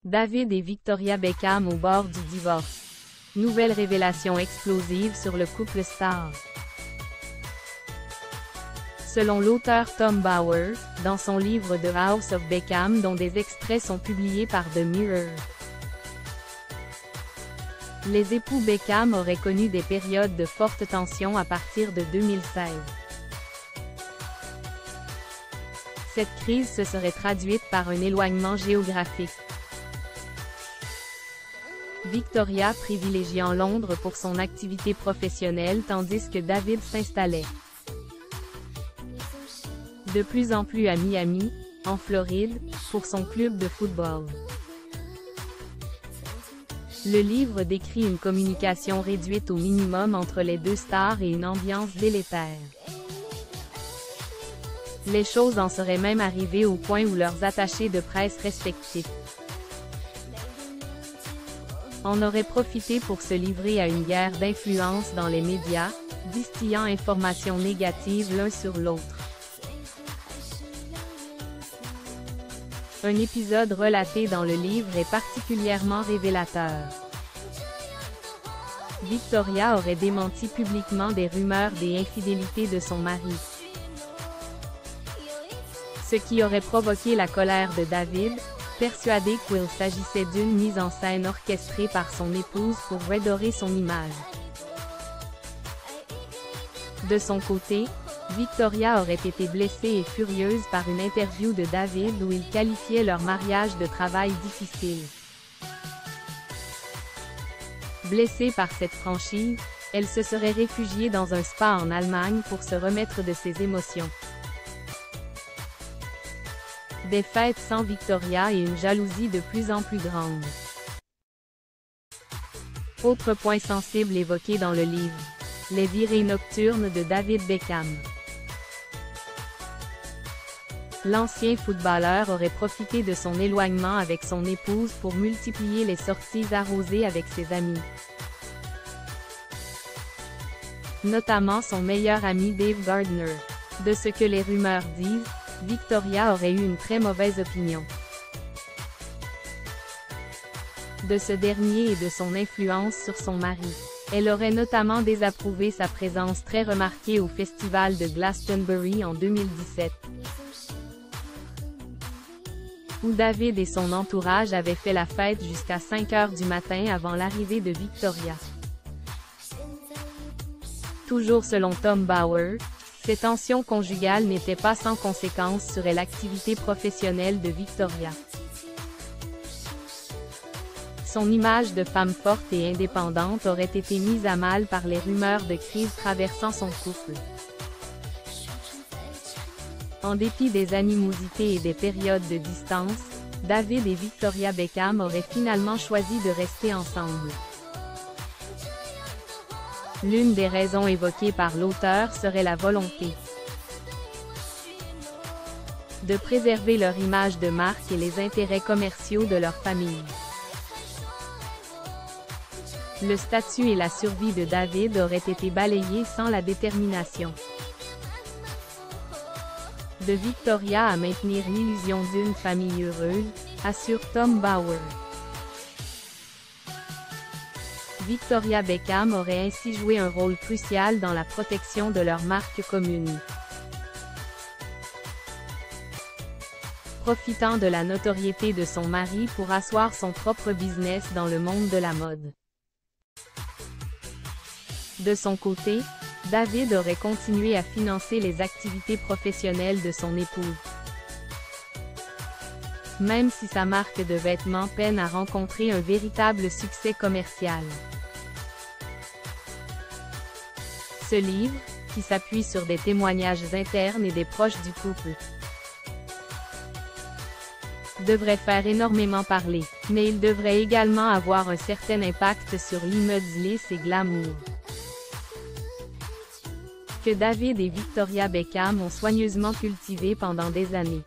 David et Victoria Beckham au bord du divorce. Nouvelle révélation explosive sur le couple star. Selon l'auteur Tom Bower, dans son livre The House of Beckham dont des extraits sont publiés par The Mirror, les époux Beckham auraient connu des périodes de forte tension à partir de 2016. Cette crise se serait traduite par un éloignement géographique. Victoria privilégiant Londres pour son activité professionnelle tandis que David s'installait de plus en plus à Miami, en Floride, pour son club de football. Le livre décrit une communication réduite au minimum entre les deux stars et une ambiance délétère. Les choses en seraient même arrivées au point où leurs attachés de presse respectifs en auraient profité pour se livrer à une guerre d'influence dans les médias, distillant informations négatives l'un sur l'autre. Un épisode relaté dans le livre est particulièrement révélateur. Victoria aurait démenti publiquement des rumeurs des infidélités de son mari, ce qui aurait provoqué la colère de David, persuadé qu'il s'agissait d'une mise en scène orchestrée par son épouse pour redorer son image. De son côté, Victoria aurait été blessée et furieuse par une interview de David où il qualifiait leur mariage de travail difficile. Blessée par cette franchise, elle se serait réfugiée dans un spa en Allemagne pour se remettre de ses émotions. Des fêtes sans Victoria et une jalousie de plus en plus grande. Autre point sensible évoqué dans le livre, les virées nocturnes de David Beckham. L'ancien footballeur aurait profité de son éloignement avec son épouse pour multiplier les sorties arrosées avec ses amis. Notamment son meilleur ami Dave Gardner. De ce que les rumeurs disent, Victoria aurait eu une très mauvaise opinion de ce dernier et de son influence sur son mari. Elle aurait notamment désapprouvé sa présence très remarquée au festival de Glastonbury en 2017. Où David et son entourage avaient fait la fête jusqu'à 5 heures du matin avant l'arrivée de Victoria. Toujours selon Tom Bower, ces tensions conjugales n'étaient pas sans conséquences sur l'activité professionnelle de Victoria. Son image de femme forte et indépendante aurait été mise à mal par les rumeurs de crise traversant son couple. En dépit des animosités et des périodes de distance, David et Victoria Beckham auraient finalement choisi de rester ensemble. L'une des raisons évoquées par l'auteur serait la volonté de préserver leur image de marque et les intérêts commerciaux de leur famille. Le statut et la survie de David auraient été balayés sans la détermination de Victoria à maintenir l'illusion d'une famille heureuse, assure Tom Bower. Victoria Beckham aurait ainsi joué un rôle crucial dans la protection de leur marque commune. Profitant de la notoriété de son mari pour asseoir son propre business dans le monde de la mode. De son côté, David aurait continué à financer les activités professionnelles de son épouse. Même si sa marque de vêtements peine à rencontrer un véritable succès commercial. Ce livre, qui s'appuie sur des témoignages internes et des proches du couple, devrait faire énormément parler, mais il devrait également avoir un certain impact sur l'image lisse et glamour que David et Victoria Beckham ont soigneusement cultivé pendant des années.